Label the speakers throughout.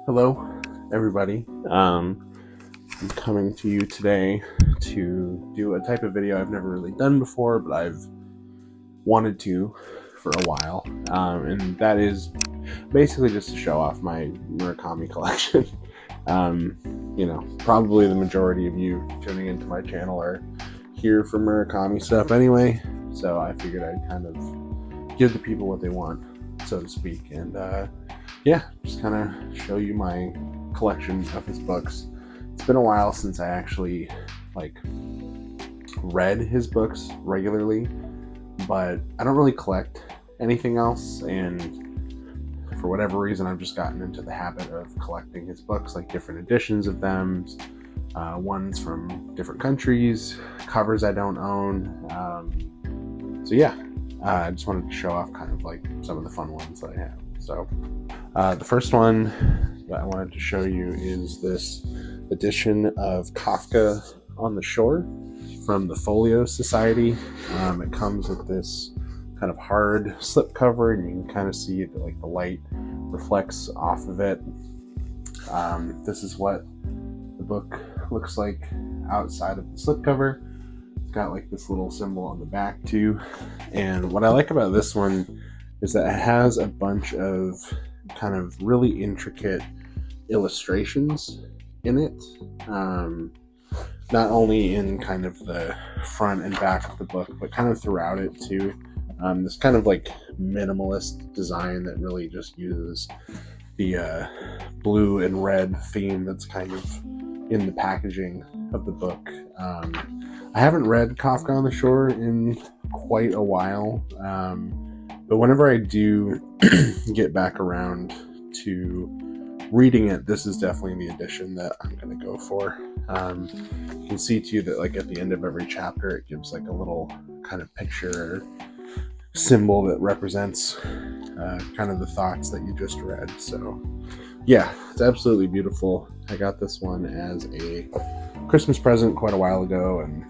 Speaker 1: Hello, everybody. I'm coming to you today to do a type of video I've never really done before, but I've wanted to for a while, and that is basically just to show off my Murakami collection. Probably the majority of you tuning into my channel are here for Murakami stuff anyway, so I figured I'd kind of give the people what they want, so to speak, and just kind of show you my collection of his books. It's been a while since I actually read his books regularly, but I don't really collect anything else, and for whatever reason I've just gotten into the habit of collecting his books, like different editions of them, ones from different countries, covers I don't own. I just wanted to show off kind of like some of the fun ones that I have. So the first one that I wanted to show you is this edition of Kafka on the Shore from the Folio Society. It comes with this kind of hard slipcover, and you can kind of see that the light reflects off of it. This is what the book looks like outside of the slipcover. It's got this little symbol on the back too, and what I like about this one is that it has a bunch of kind of really intricate illustrations in it, not only in kind of the front and back of the book, but kind of throughout it too. This kind of minimalist design that really just uses the blue and red theme that's kind of in the packaging of the book. I haven't read Kafka on the Shore in quite a while, but whenever I do get back around to reading it, this is definitely the edition that I'm going to go for. You can see too that at the end of every chapter it gives a little kind of picture or symbol that represents kind of the thoughts that you just read. So yeah, it's absolutely beautiful. I got this one as a Christmas present quite a while ago, and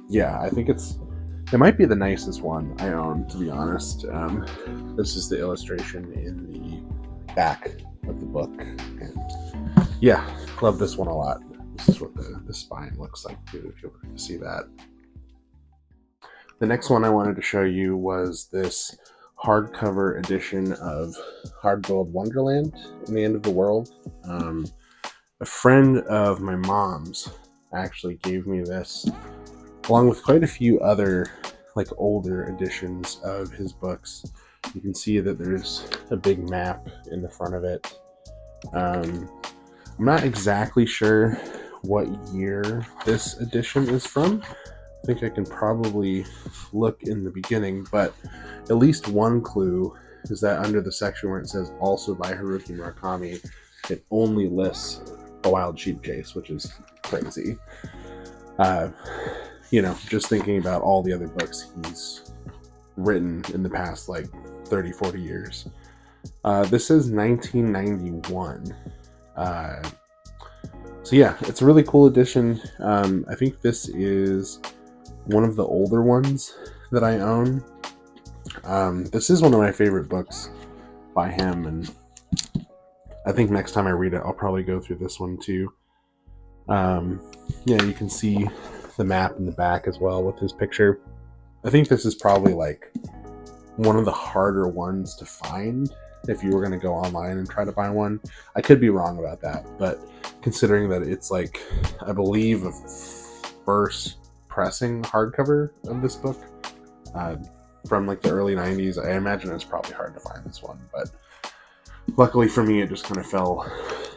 Speaker 1: yeah, I think it might be the nicest one I own, to be honest. This is the illustration in the back of the book, and yeah, love this one a lot. This is what the spine looks like too, if you were to see that. The next one I wanted to show you was this hardcover edition of Hard-Boiled Wonderland in the End of the World. A friend of my mom's actually gave me this, along with quite a few other older editions of his books. You can see that there's a big map in the front of it. I'm not exactly sure what year this edition is from. I think I can probably look in the beginning, but at least one clue is that under the section where it says also by Haruki Murakami, it only lists A Wild Sheep Chase, which is crazy. Just thinking about all the other books he's written in the past 30, 40 years. This is 1991. So yeah, it's a really cool edition. I think this is one of the older ones that I own. This is one of my favorite books by him, and I think next time I read it, I'll probably go through this one too. You can see the map in the back as well with his picture. I think this is probably one of the harder ones to find if you were going to go online and try to buy one. I could be wrong about that, but considering that it's I believe a first pressing hardcover of this book from the early 90s, I imagine it's probably hard to find this one, but luckily for me it just kind of fell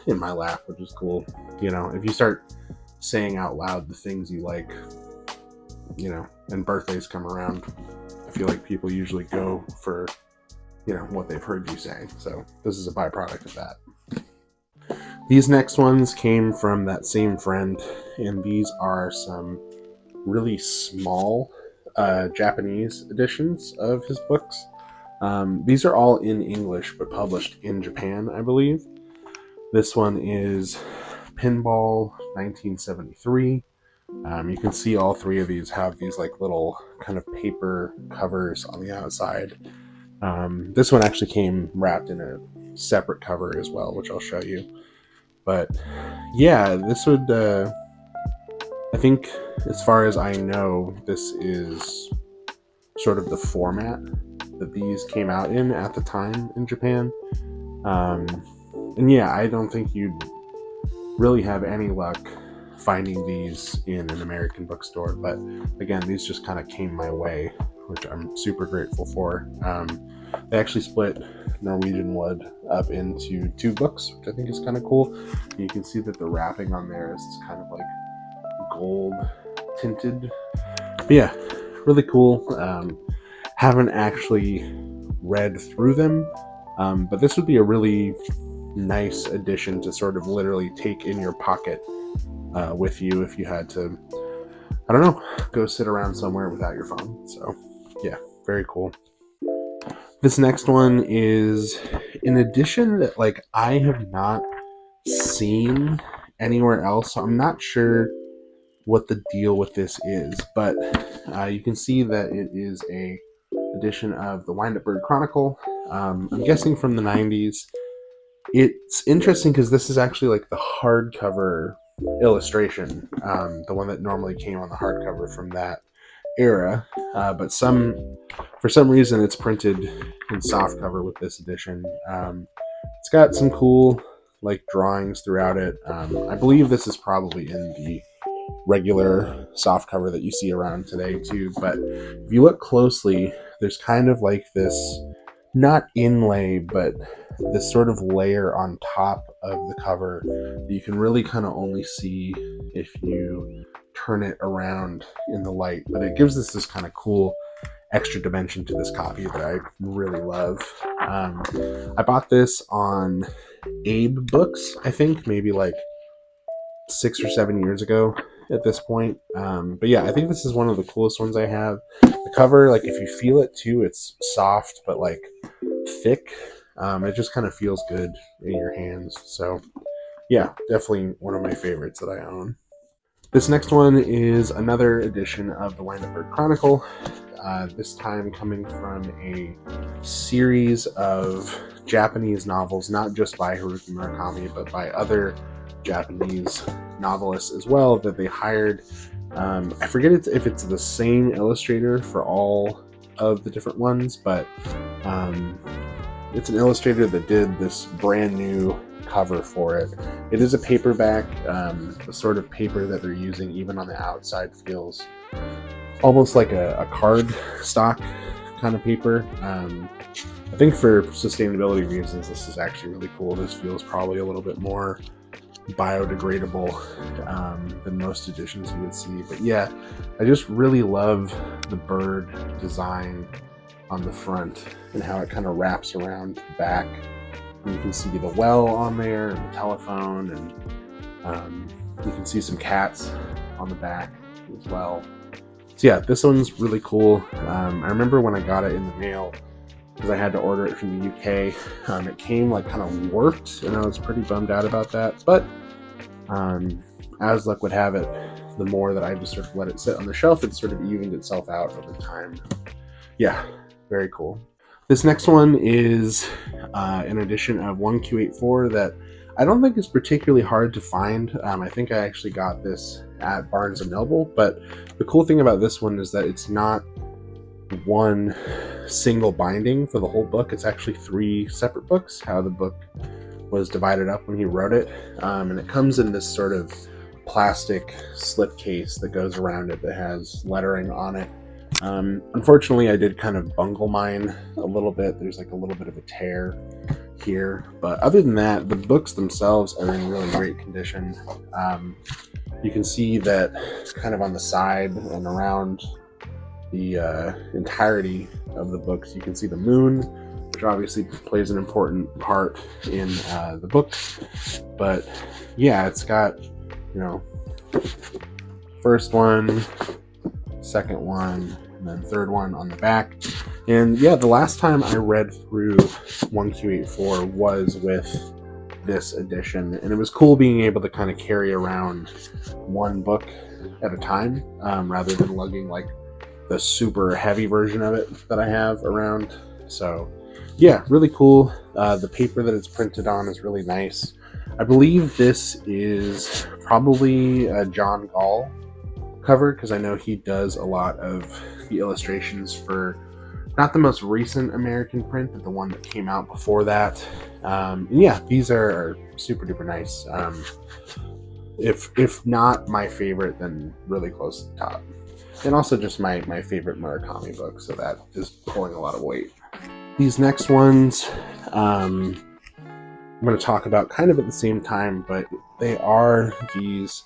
Speaker 1: in my lap, which is cool. If you start saying out loud the things you like, and birthdays come around, I feel like people usually go for what they've heard you say, so this is a byproduct of that. These next ones came from that same friend, and these are some really small Japanese editions of his books. These are all in English but published in Japan, I believe. This one is Pinball 1973. You can see all three of these have these little kind of paper covers on the outside. This one actually came wrapped in a separate cover as well, which I'll show you. But yeah, this would, I think, as far as I know, this is sort of the format that these came out in at the time in Japan. And yeah, I don't think you'd really have any luck finding these in an American bookstore, but again, these just kind of came my way, which I'm super grateful for. They actually split Norwegian Wood up into 2 books, which I think is kind of cool. You can see that the wrapping on there is kind of like gold tinted. But yeah, really cool. Haven't actually read through them, but this would be a really nice addition to sort of literally take in your pocket with you if you had to, I don't know, go sit around somewhere without your phone. So yeah, very cool. This next one is an edition that like I have not seen anywhere else, so I'm not sure what the deal with this is, but you can see that it is a edition of the Wind Up Bird Chronicle. I'm guessing from the 90s. It's interesting because this is actually like the hardcover illustration, the one that normally came on the hardcover from that era, but for some reason it's printed in softcover with this edition. It's got some cool like drawings throughout it. I believe this is probably in the regular softcover that you see around today too, but if you look closely, there's kind of like this, not inlay, but this sort of layer on top of the cover that you can really kind of only see if you turn it around in the light, but it gives this kind of cool extra dimension to this copy that I really love. I bought this on Abe Books, I think maybe like 6 or 7 years ago at this point. But yeah, I think this is one of the coolest ones I have. The cover, like if you feel it too, it's soft but like thick. It just kind of feels good in your hands. So yeah, definitely one of my favorites that I own. This next one is another edition of the Wind Up Bird Chronicle, this time coming from a series of Japanese novels, not just by Haruki Murakami, but by other Japanese novelists as well that they hired. I forget if it's the same illustrator for all of the different ones, but it's an illustrator that did this brand new cover for it. It is a paperback. The sort of paper that they're using even on the outside feels almost like a card stock kind of paper. I think for sustainability reasons this is actually really cool. This feels probably a little bit more biodegradable than most editions you would see. But yeah, I just really love the bird design on the front and how it kind of wraps around the back. You can see the well on there and the telephone, and you can see some cats on the back as well. So yeah, this one's really cool. I remember when I got it in the mail, because I had to order it from the UK, it came like kind of warped, and I was pretty bummed out about that. But as luck would have it, the more that I just sort of let it sit on the shelf, it sort of evened itself out over time. Yeah, very cool. This next one is an edition of 1Q84 that I don't think is particularly hard to find. I think I actually got this at Barnes & Noble, but the cool thing about this one is that it's not one single binding for the whole book. It's actually 3 separate books, how the book was divided up when he wrote it. And it comes in this sort of plastic slipcase that goes around it that has lettering on it. Unfortunately, I did kind of bungle mine a little bit. There's like a little bit of a tear here, but other than that, the books themselves are in really great condition. You can see that kind of on the side and around the entirety of the books, you can see the moon, which obviously plays an important part in the book. But yeah, it's got, you know, first one, second one, and then third one on the back. And yeah, the last time I read through 1Q84 was with this edition, and it was cool being able to kind of carry around one book at a time, rather than lugging like the super heavy version of it that I have around. So yeah, really cool. The paper that it's printed on is really nice. I believe this is probably a John Gall cover, because I know he does a lot of the illustrations for not the most recent American print, but the one that came out before that. Yeah, these are super duper nice. If not my favorite, then really close to the top. And also just my favorite Murakami book, so that is pulling a lot of weight. These next ones, I'm going to talk about kind of at the same time, but they are these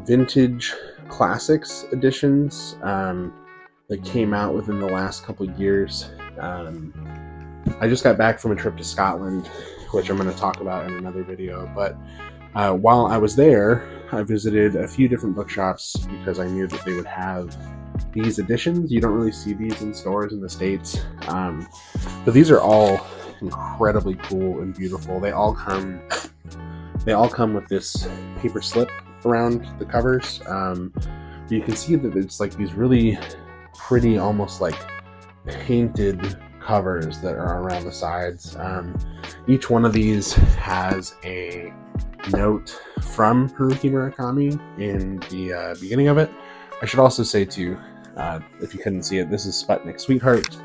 Speaker 1: vintage classics editions that came out within the last couple of years. I just got back from a trip to Scotland, which I'm going to talk about in another video, but while I was there, I visited a few different bookshops because I knew that they would have these editions. You don't really see these in stores in the States, but these are all incredibly cool and beautiful. They all come with this paper slip around the covers. You can see that it's like these really pretty, almost like painted covers that are around the sides. Each one of these has a note from Haruki Murakami in the beginning of it. I should also say too, if you couldn't see it, this is Sputnik Sweetheart.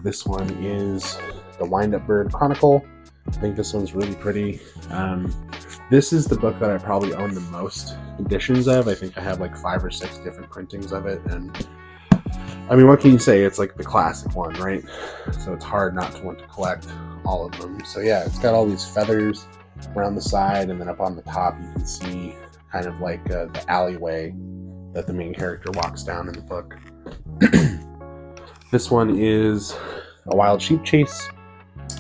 Speaker 1: This one is the Wind-Up Bird Chronicle. I think this one's really pretty. This is the book that I probably own the most editions of. I think I have like 5 or 6 different printings of it, and I mean, what can you say? It's like the classic one, right? So it's hard not to want to collect all of them. So yeah, it's got all these feathers around the side, and then up on the top you can see kind of like the alleyway that the main character walks down in the book. This one is a wild sheep chase.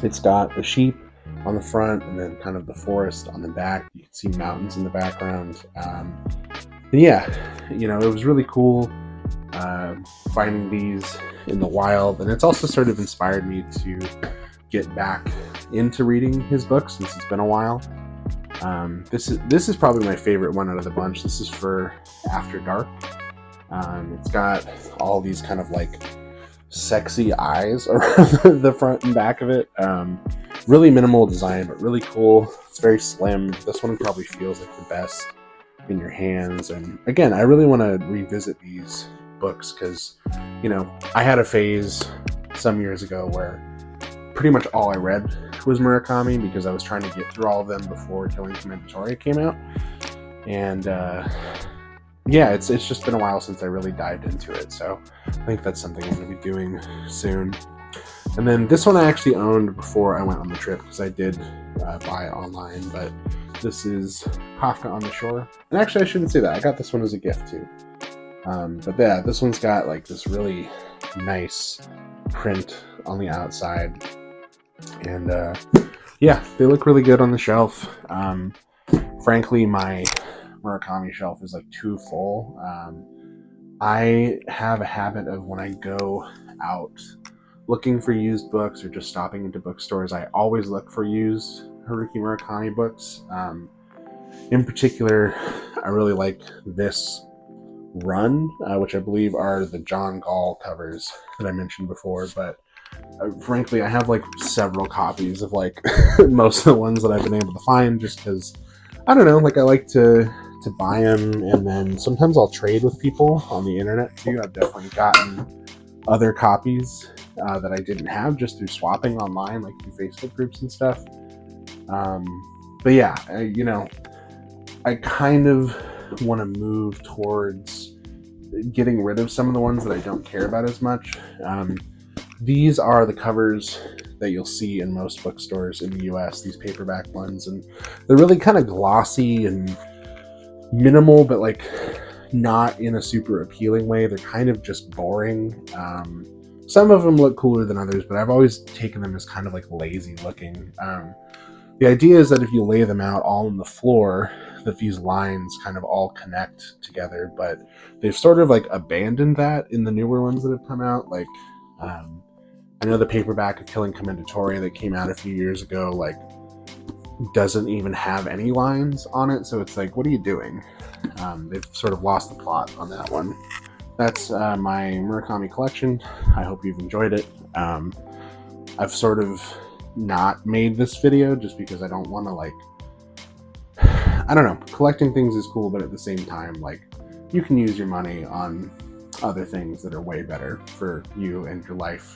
Speaker 1: It's got the sheep on the front and then kind of the forest on the back. You can see mountains in the background. And yeah, you know, it was really cool finding these in the wild, and it's also sort of inspired me to get back into reading his books since it's been a while. This is probably my favorite one out of the bunch. This is for After Dark. It's got all these kind of like sexy eyes around the front and back of it. Really minimal design, but really cool. It's very slim. This one probably feels like the best in your hands. And again, I really want to revisit these books because, you know, I had a phase some years ago where pretty much all I read was Murakami because I was trying to get through all of them before Killing Commendatory came out. And yeah, it's just been a while since I really dived into it, so I think that's something I'm going to be doing soon. And then this one I actually owned before I went on the trip because I did buy it online, but this is Kafka on the Shore. And actually I shouldn't say that, I got this one as a gift too. But yeah, this one's got like this really nice print on the outside. And yeah, they look really good on the shelf. Frankly, my Murakami shelf is like too full. I have a habit of when I go out looking for used books or just stopping into bookstores, I always look for used Haruki Murakami books. In particular, I really like this run, which I believe are the John Gall covers that I mentioned before, but frankly, I have like several copies of like most of the ones that I've been able to find just because, I don't know, like I like to buy them, and then sometimes I'll trade with people on the internet too. I've definitely gotten other copies that I didn't have just through swapping online, like through Facebook groups and stuff. But yeah, you know, I kind of want to move towards getting rid of some of the ones that I don't care about as much. These are the covers that you'll see in most bookstores in the US, these paperback ones, and they're really kind of glossy and minimal, but like not in a super appealing way. They're kind of just boring. Some of them look cooler than others, but I've always taken them as kind of like lazy looking. The idea is that if you lay them out all on the floor, that these lines kind of all connect together, but they've sort of like abandoned that in the newer ones that have come out. Like, I know the paperback of Killing Commendatory that came out a few years ago, like, doesn't even have any lines on it, so it's like, what are you doing? They've sort of lost the plot on that one. That's my Murakami collection. I hope you've enjoyed it. I've sort of not made this video just because I don't want to like I don't know, collecting things is cool, but at the same time, like, you can use your money on other things that are way better for you and your life.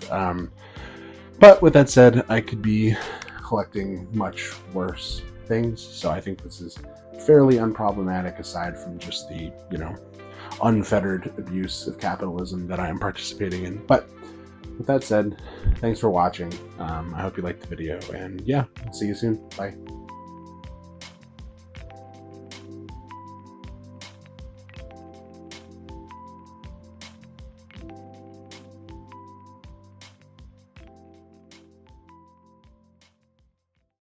Speaker 1: But with that said, I could be collecting much worse things, so I think this is fairly unproblematic aside from just the, unfettered abuse of capitalism that I am participating in. But with that said, thanks for watching. I hope you liked the video, and yeah, see you soon. Bye.